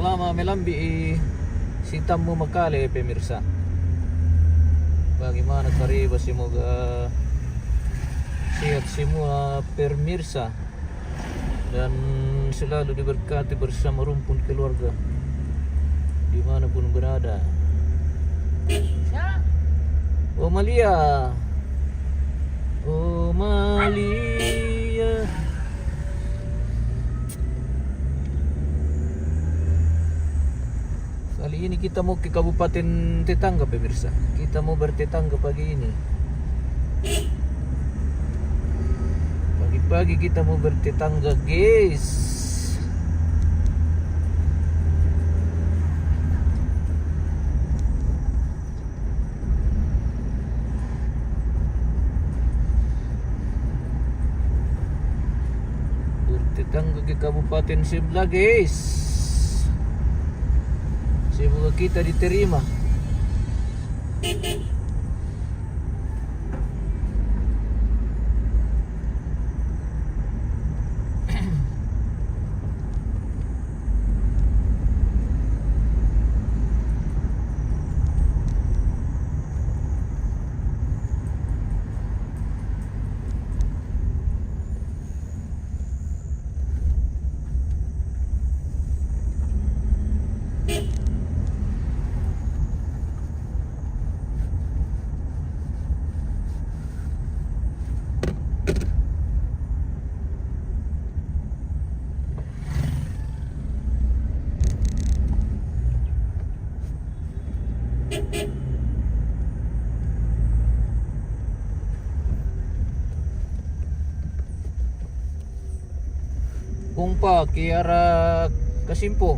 lama melambi si tamu makale pemirsa. Bagaimana kariba, semoga sehat semua pemirsa dan selalu diberkati bersama rumpun keluarga dimanapun berada. Oh Malia, oh Malia. Kali ini kita mau ke Kabupaten Tetangga pemirsa. Kita mau bertetangga pagi ini. Pagi-pagi kita mau bertetangga guys. Bertetangga ke Kabupaten sebelah guys. Semoga kita diterima. Kumpa ke arah Kasimpo.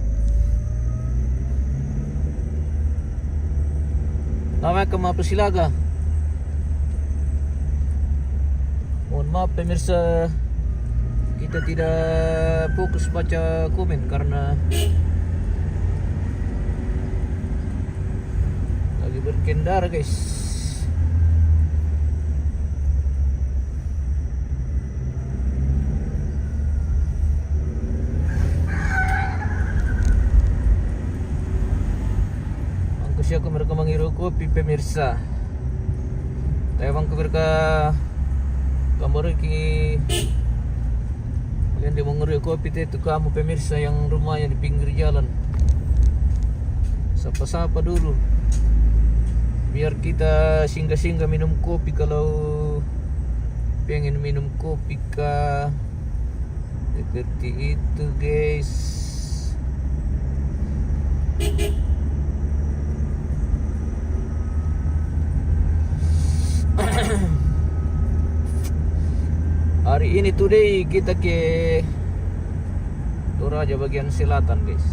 Namanya ke Mapasilaga. Mohon maaf pemirsa, kita tidak fokus baca komen karena lagi berkendara guys. Siya ko mereka mengiru kopi pemirsa. Tayang ko mereka kamar ki kalian dia mengiru kopi itu kamu pemirsa yang rumahnya di pinggir jalan. Sapa-sapa dulu. Biar kita singgah-singgah minum kopi kalau pengen minum kopi kah. Seperti itu guys. Hari ini today kita ke Toraja bagian selatan guys.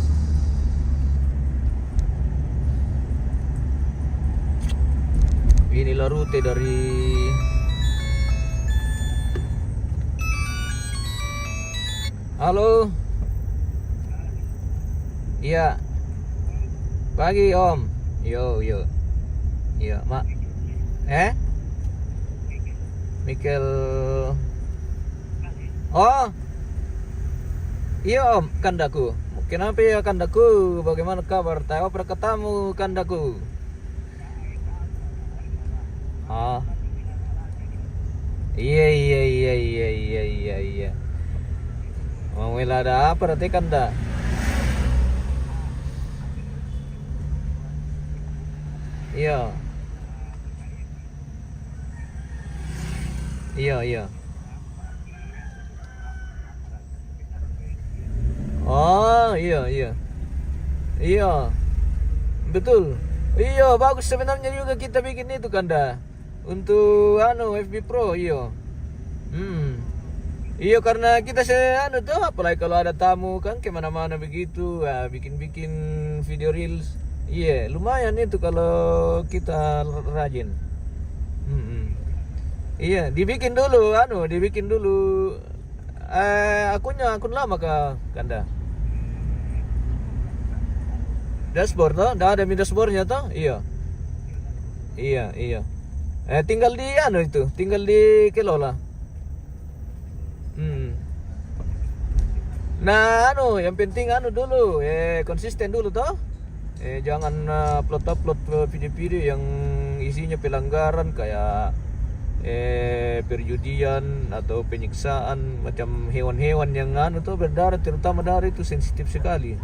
Inilah rute dari Halo. Iya. Pagi Om. Yo. Iya, Mak. Mikel. Oh. Iya Om, kandaku. Kenapa ya kandaku? Bagaimana kabar? Tahu pernah ketemu kandaku? Ah. Iya. Mau ada apa berarti kanda? Iya. Oh iya. Betul. Iya bagus sebenarnya juga kita bikin itu kanda untuk FB Pro iya. Iya karena kita tuh apalagi kalau ada tamu kan kemana-mana begitu bikin video reels. Iya lumayan itu kalau kita rajin. Iya dibikin dulu akun lama kanda. Dashboard toh, dah ada dashboardnya toh, iya. Tinggal di kelola. Nah, yang penting dulu, konsisten dulu toh. Jangan upload video-video yang isinya pelanggaran kayak perjudian atau penyiksaan macam hewan-hewan yang tuh berdarah, terutama darah itu sensitif sekali.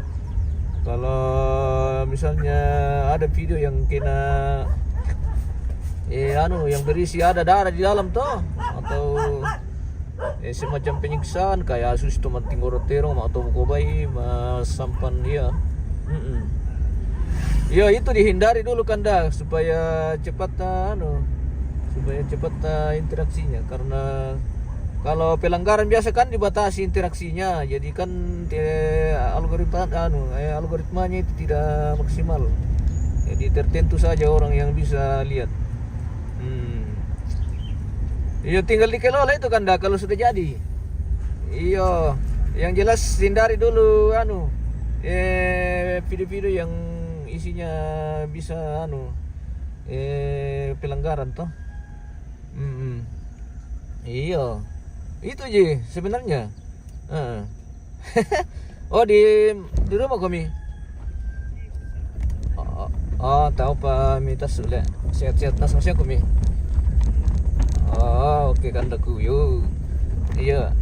Kalau misalnya ada video yang kena yang berisi ada darah di dalam toh, atau semacam penyiksaan kayak asus tomat tinggorotero atau bukobai sampan dia. Ya itu dihindari dulu Kanda supaya cepat interaksinya, karena kalau pelanggaran biasa kan dibatasi interaksinya, jadi kan algoritmanya itu tidak maksimal, jadi tertentu saja orang yang bisa lihat. Iya tinggal dikelola itu Kanda kalau sudah jadi. Iya, yang jelas hindari dulu video-video yang isinya bisa pelanggaran toh. Iya. Itu aja sebenarnya. Oh di rumah kami. Tahu Pak minta sudah sehat-sehat nas masih kami. Oke Kanda ku yuk. Iya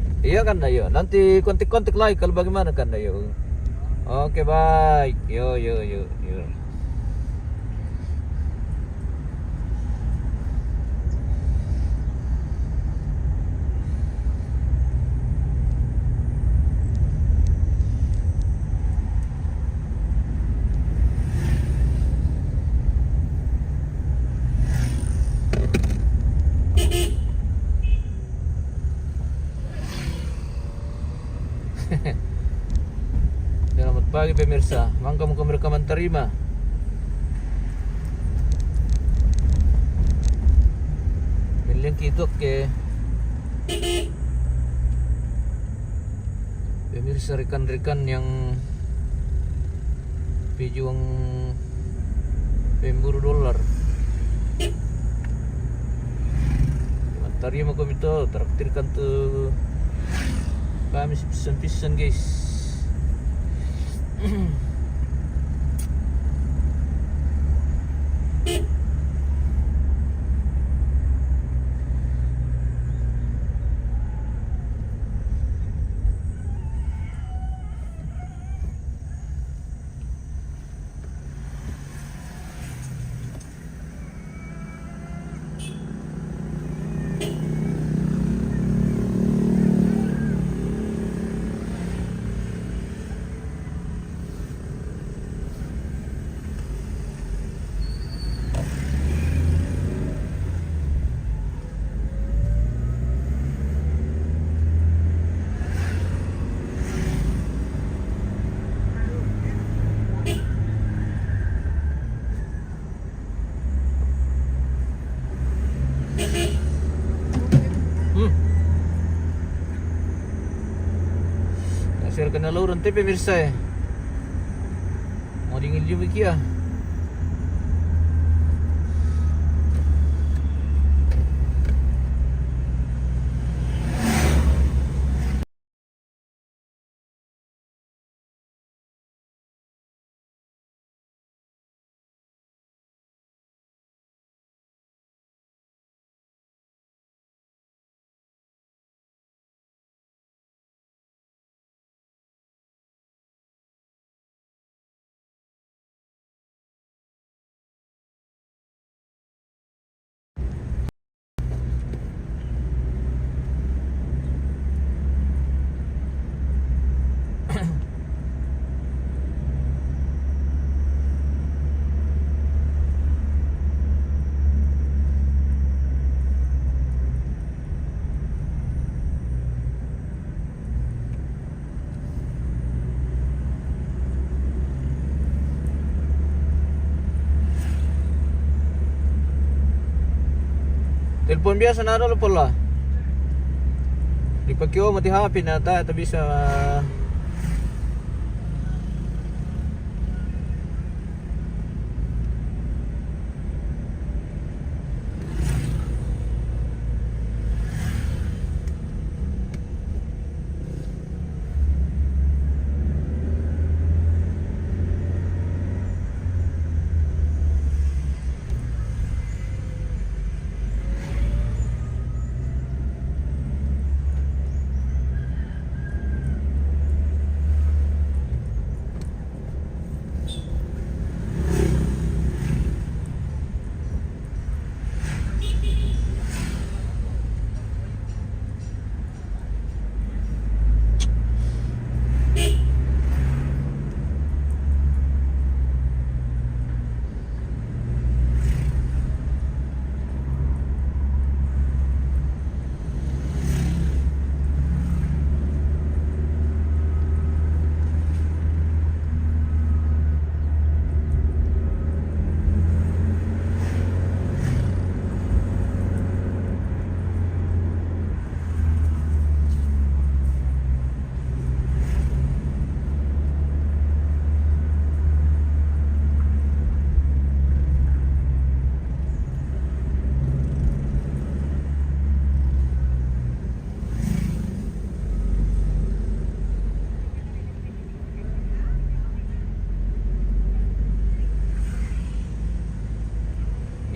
Kanda yuk. Nanti kontak lagi kalau bagaimana Kanda yuk. Oke baik. Yo. Selamat pagi pemirsa, mangga mereka menerima. Milyang kitok ke pemirsa, rekan-rekan yang pejuang pemburu dolar. Terima kami tuh, traktirkan tuh kami pisan guys. Share kena lauran tepe pemirsa mau dingin juga kia. Telepon biasa na lo pala. Dipakai mati HP na ta bisa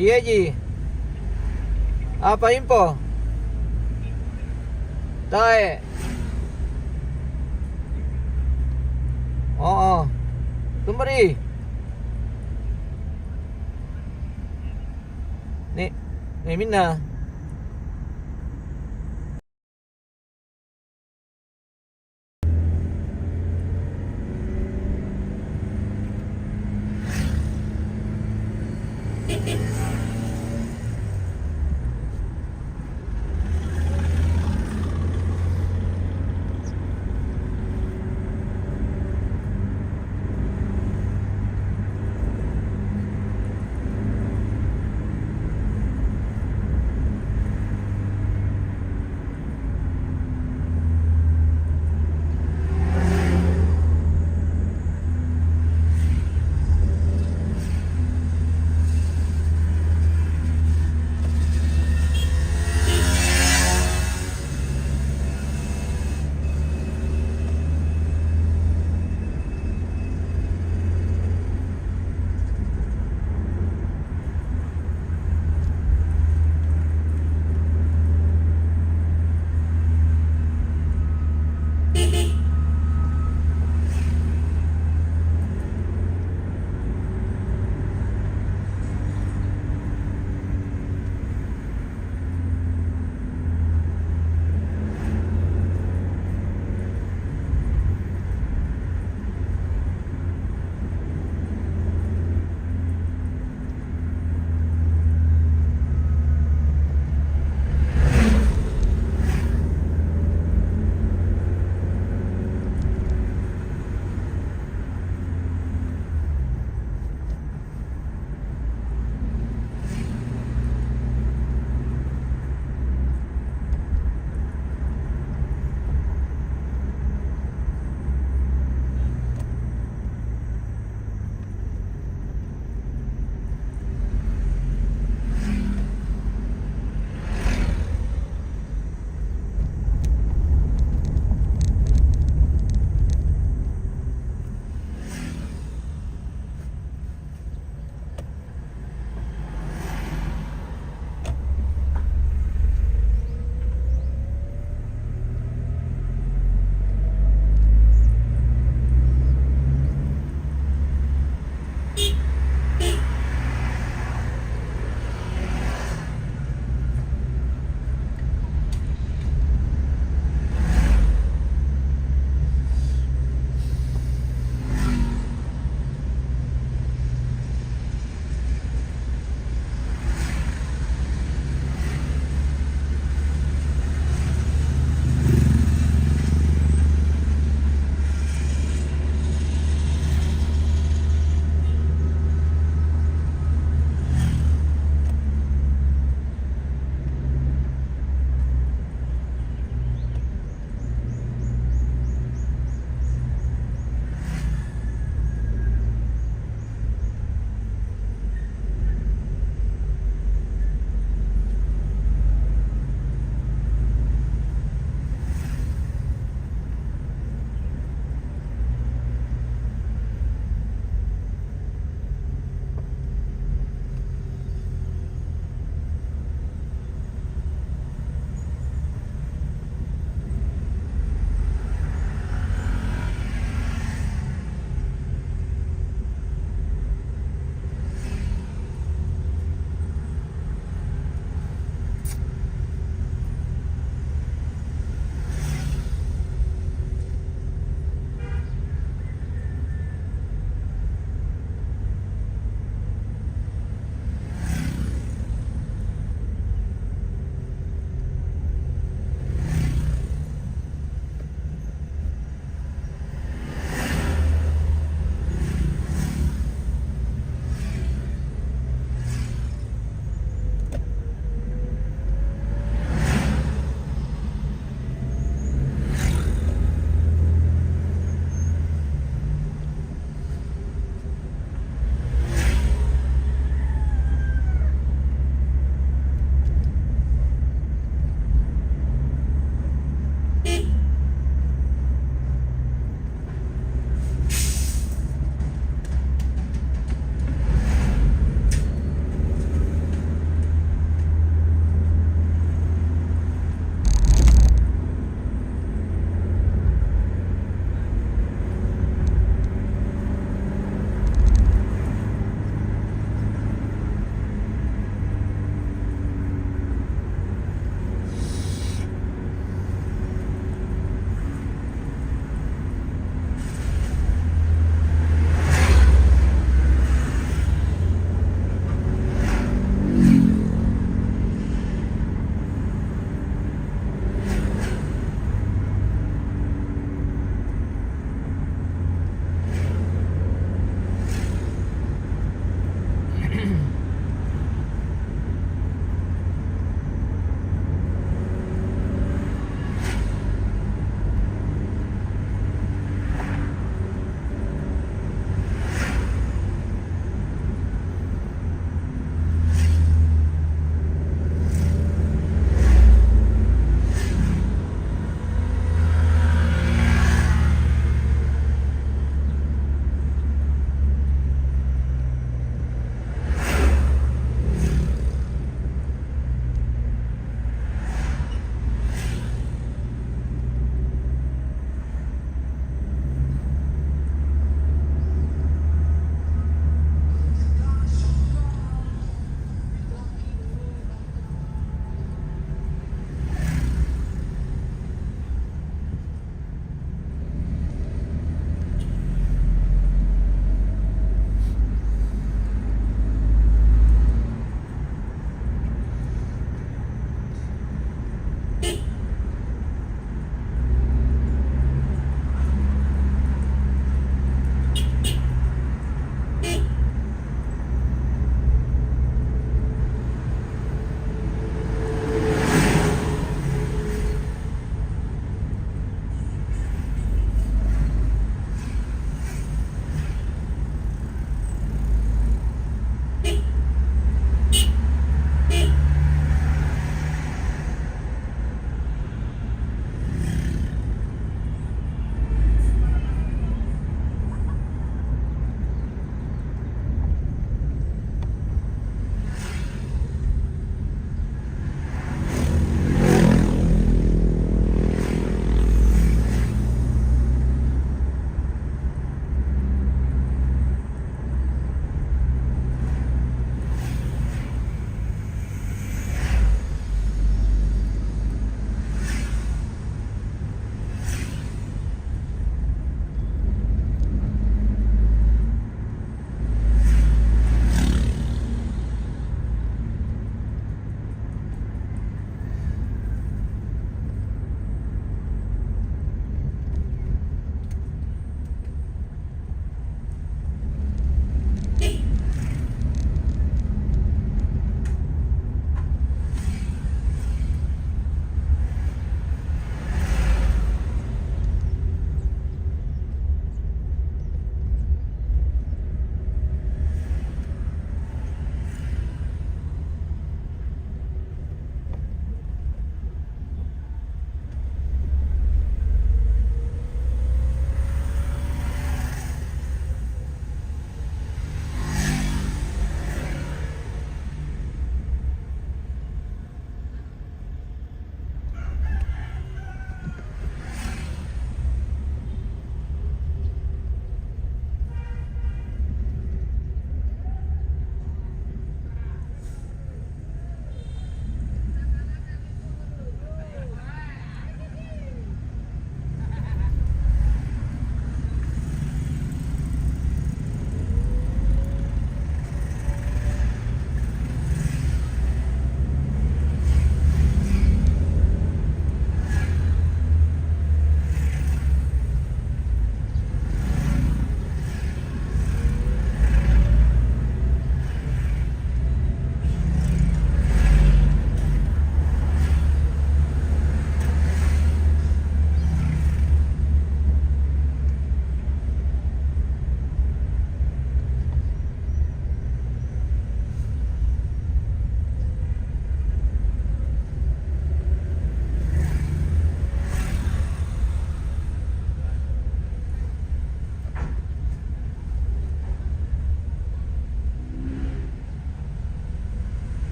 Iya Ji. Apa info? Tae. Oo. Tumari. Ni Mina.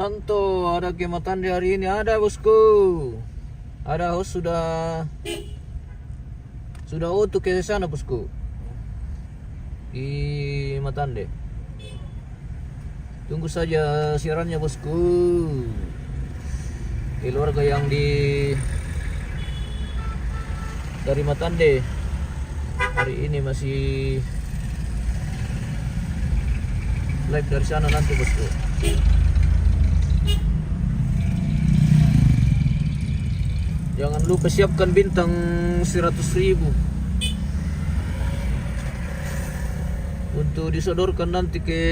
Santo, ada ke Matande hari ini? Ada bosku. Ada host sudah auto ke sana bosku. Di Matande. Tunggu saja siarannya bosku. Keluarga yang dari Matande hari ini masih live dari sana nanti bosku. Jangan lupa siapkan bintang 100.000 untuk disodorkan nanti ke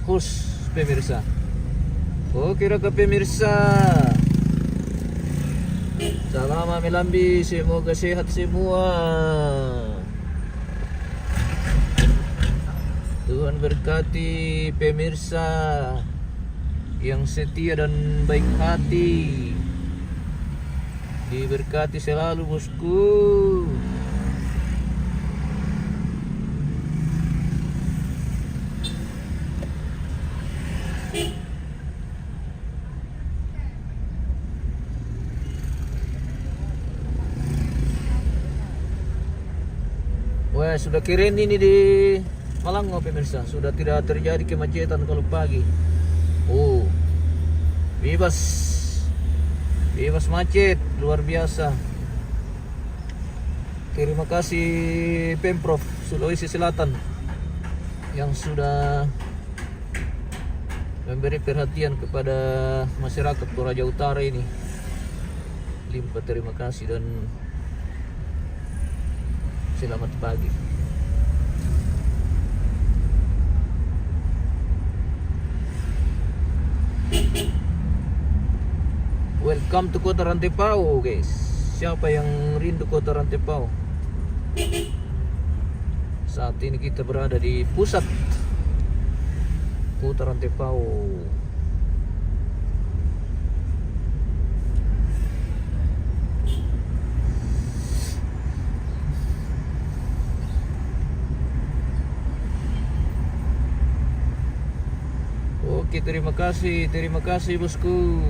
host pemirsa. Oke rekan pemirsa, salam Melambi, semoga sehat semua. Tuhan berkati pemirsa yang setia dan baik hati, diberkati selalu bosku. Wah, sudah keren ini di Malango pemirsa, sudah tidak terjadi kemacetan kalau pagi. Oh, bebas macet, luar biasa. Terima kasih Pemprov Sulawesi Selatan yang sudah memberi perhatian kepada masyarakat Toraja Utara ini. Limpah terima kasih dan selamat pagi. Welcome to Kota Rantepao guys. Siapa yang rindu Kota Rantepao? Saat ini kita berada di pusat Kota Rantepao. Oke, terima kasih bosku.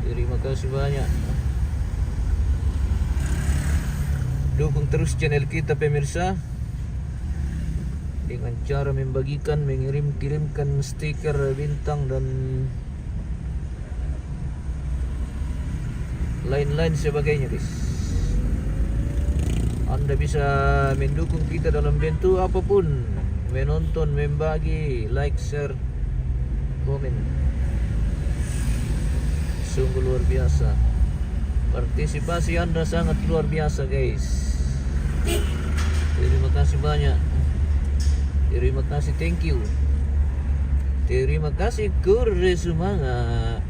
Terima kasih banyak. Dukung terus channel kita pemirsa dengan cara membagikan, kirimkan stiker, bintang dan lain-lain sebagainya guys. Anda bisa mendukung kita dalam bentuk apapun, menonton, membagi, like, share, komen. Sungguh luar biasa. Partisipasi Anda sangat luar biasa guys. Terima kasih banyak. Terima kasih, thank you. Terima kasih, kure semangat.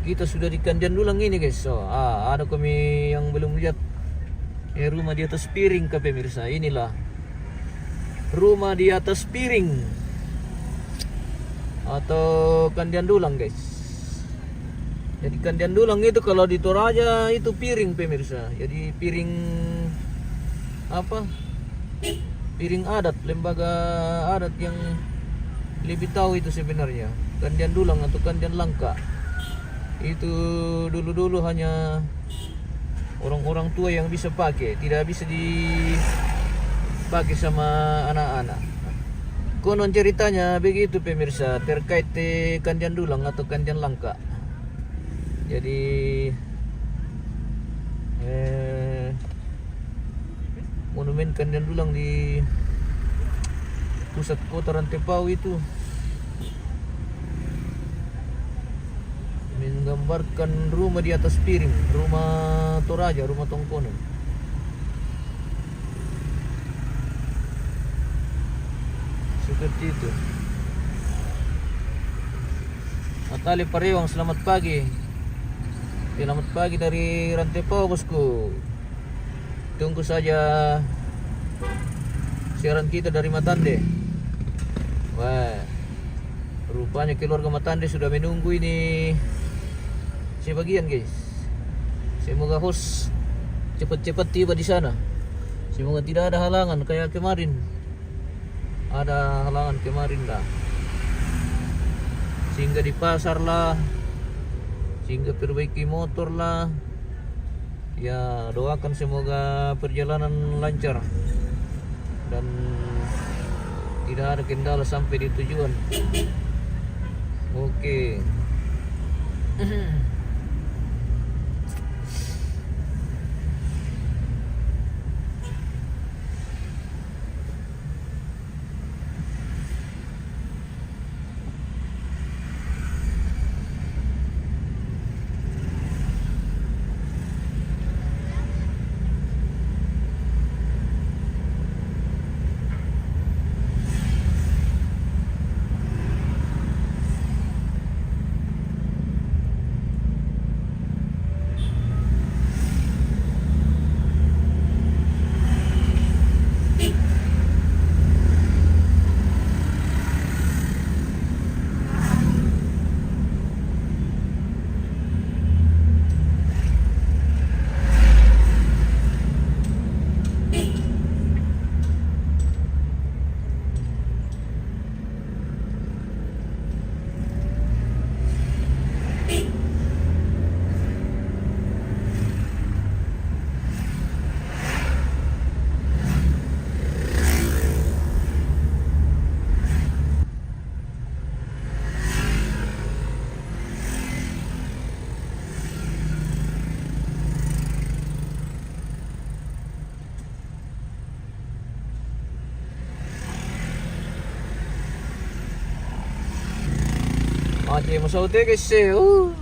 Kita sudah di Kandian Dulang ini guys. So, ada kami yang belum lihat rumah di atas piring ke pemirsa. Inilah rumah di atas piring atau Kandian Dulang guys. Jadi Kandian Dulang itu kalau di Toraja itu piring pemirsa. Jadi piring apa? Piring adat, lembaga adat yang lebih tahu itu sebenarnya. Kandian Dulang atau Kandian Langka. Itu dulu-dulu hanya orang-orang tua yang bisa pakai, tidak bisa dipakai sama anak-anak. Konon ceritanya begitu pemirsa terkait Kandian Dulang atau Kandian Langka. Jadi monumen Kandian Dulang di pusat Kota Rantepao itu menggambarkan rumah di atas piring, rumah Toraja, rumah Tongkono. Seperti itu. Natali Parewang, selamat pagi. Selamat pagi dari Rantepao bosku. Tunggu saja siaran kita dari Matande. Wah, rupanya keluarga Matande sudah menunggu ini sebagian guys. Semoga host cepat-cepat tiba di sana. Semoga tidak ada halangan kayak kemarin. Ada halangan kemarin lah. Singgah di pasar lah, singgah perbaiki motor lah. Ya, doakan semoga perjalanan lancar dan tidak ada kendala sampai di tujuan. Oke. Aje mo sa hotel kasi. Oh,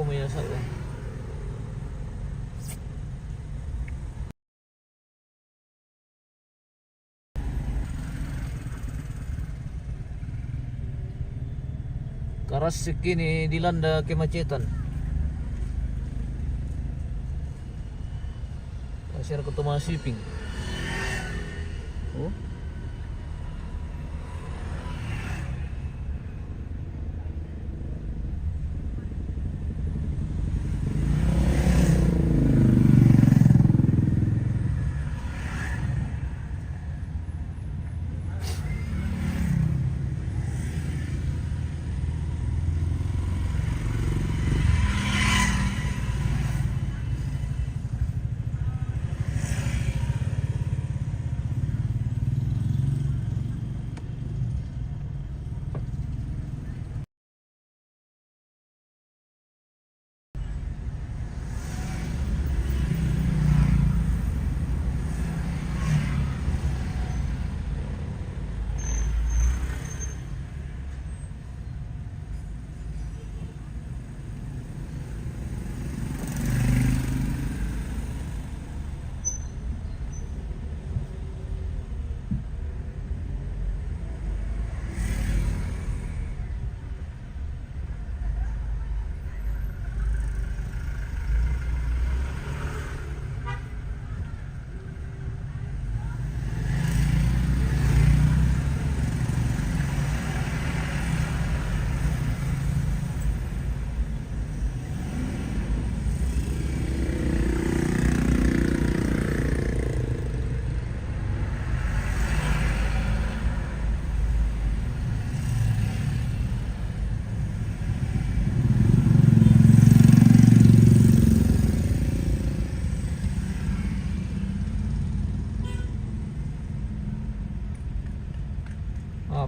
may asa ko. Karas kini dilanda kemacetan. Kasi ako tumasiping. Oh.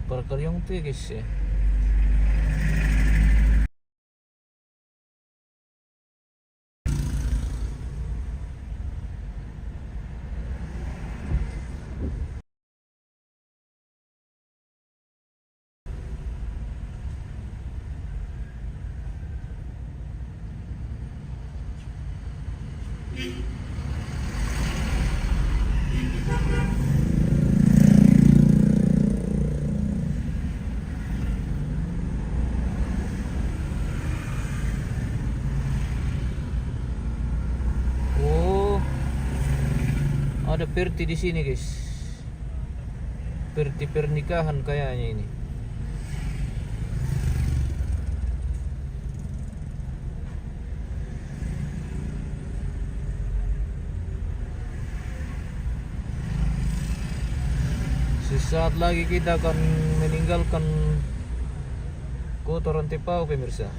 Perkaryong tigis eh. Ada perti di sini guys, perti pernikahan kayaknya ini. Sesaat lagi kita akan meninggalkan kota Rantepao pemirsa.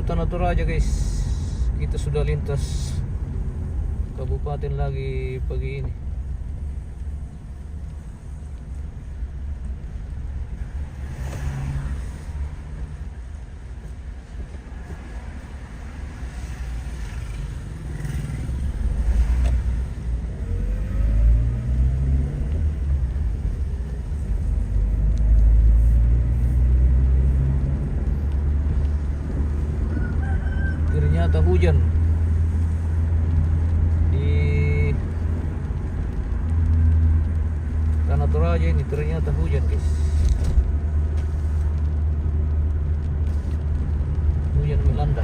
to Tanah Toraja guys. Kita sudah lintas kabupaten lagi pagi ini. Ternyata hujan di Tanah Toraja ini, ternyata hujan guys. Hujan melanda.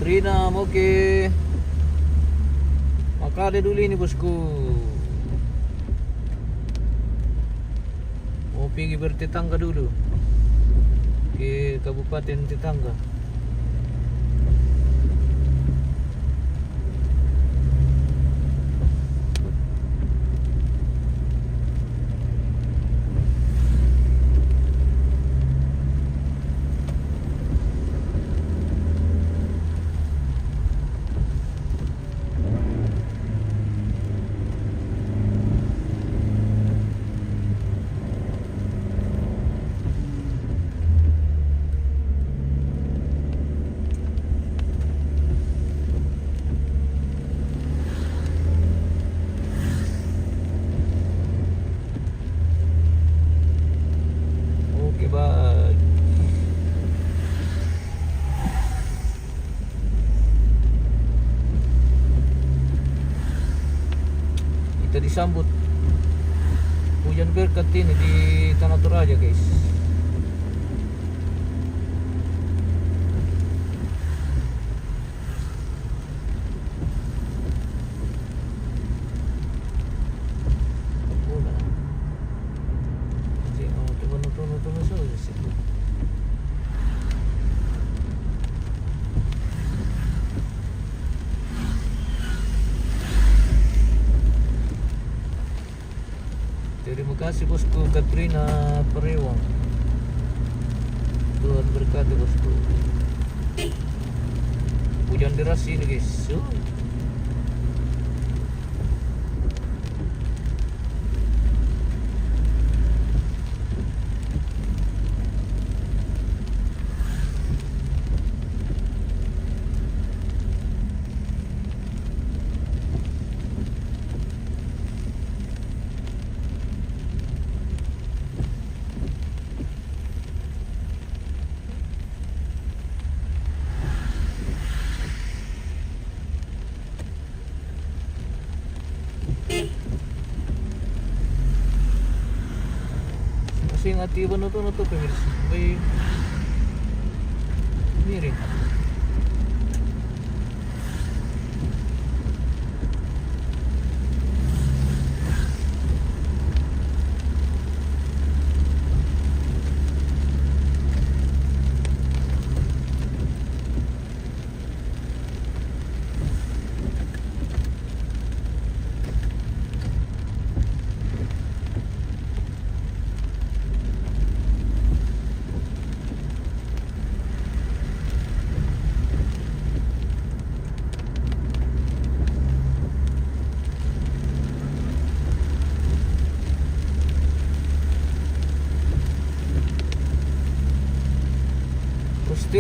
Katrina mau ke Makale dulu ini bosku. Mau pergi bertetangga dulu ke kabupaten tetangga. Oke, bye. Kita disambut hujan berkat ini di Tanah Toraja guys. Udah. Jadi turun saja sih. Terima kasih bosku Katrina Perewang. Tuhan berkati bosku. Hujan deras ini guys. Kasi yung atiban na to pemirsa. May miring.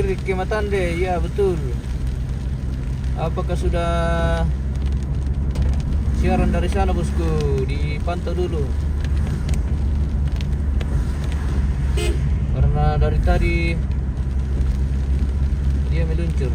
Ricky Matande, ya betul. Apakah sudah siaran dari sana bosku? Dipantau dulu. Karena dari tadi dia meluncur.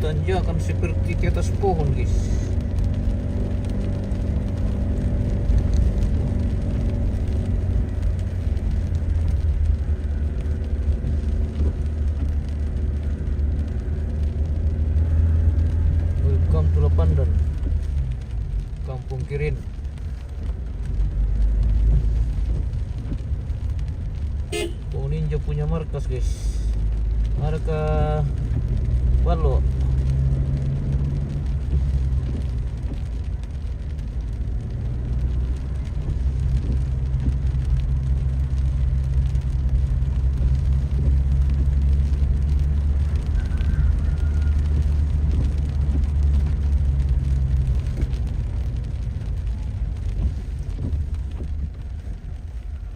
tanjakan seperti di atas pohon, guys. Welcome to Lapandan, Kampung Kirin. Oh, Ninja punya markas, guys. Marka Walo.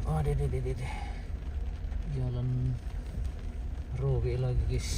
Oh, deh. Jalan Rowe lagi, guys.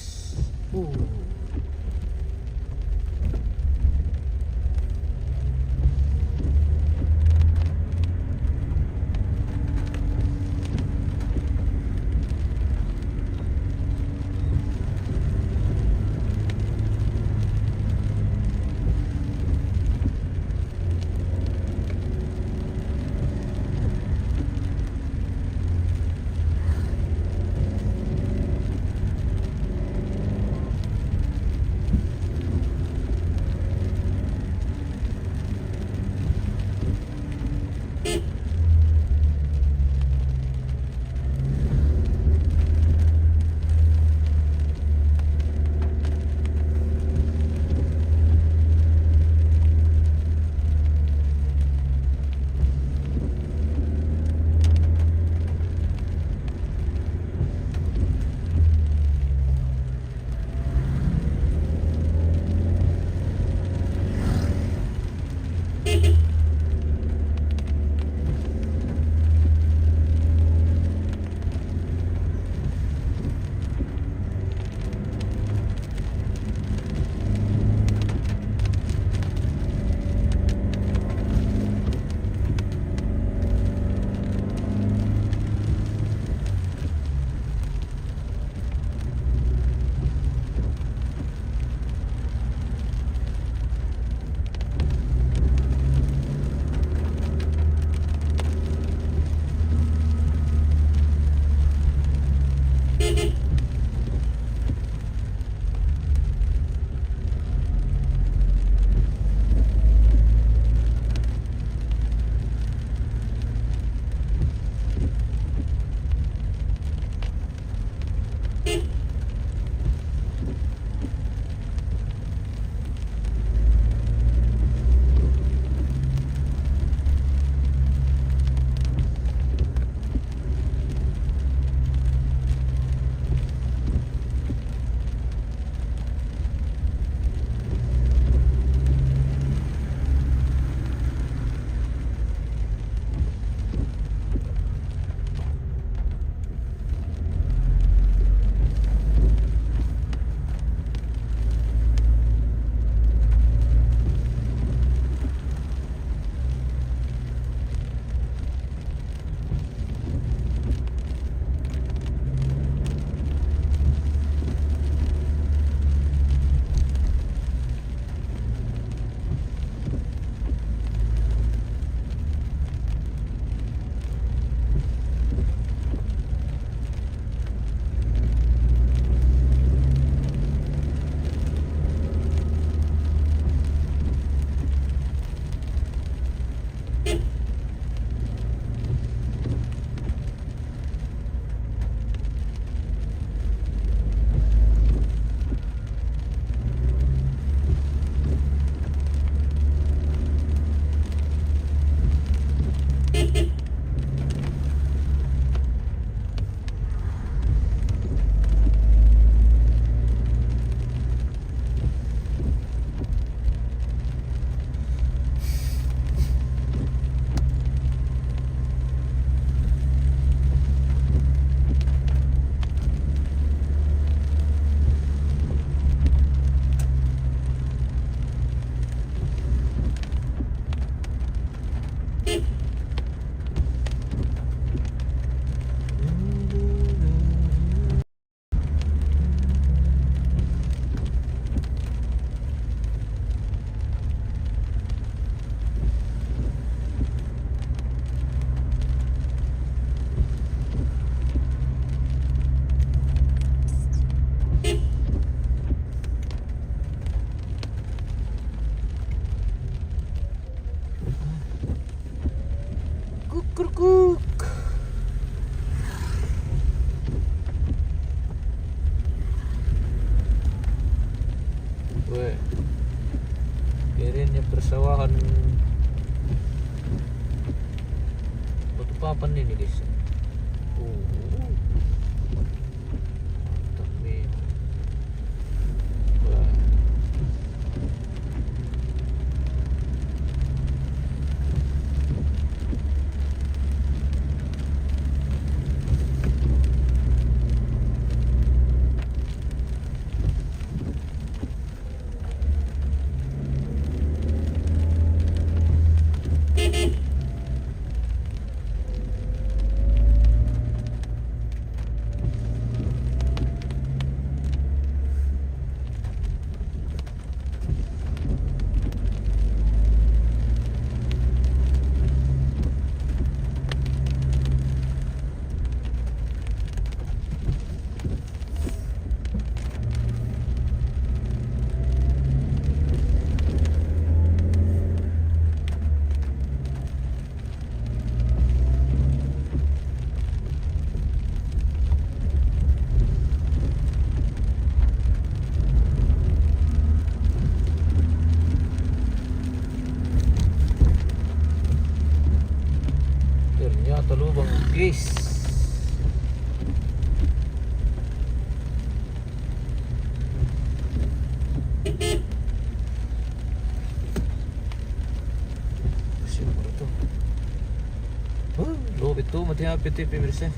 papan batu papan ini guys. Mantap nih. Wah. Ternyata lubang guys. Siapa itu? Lobet tuh mati api pemirsa.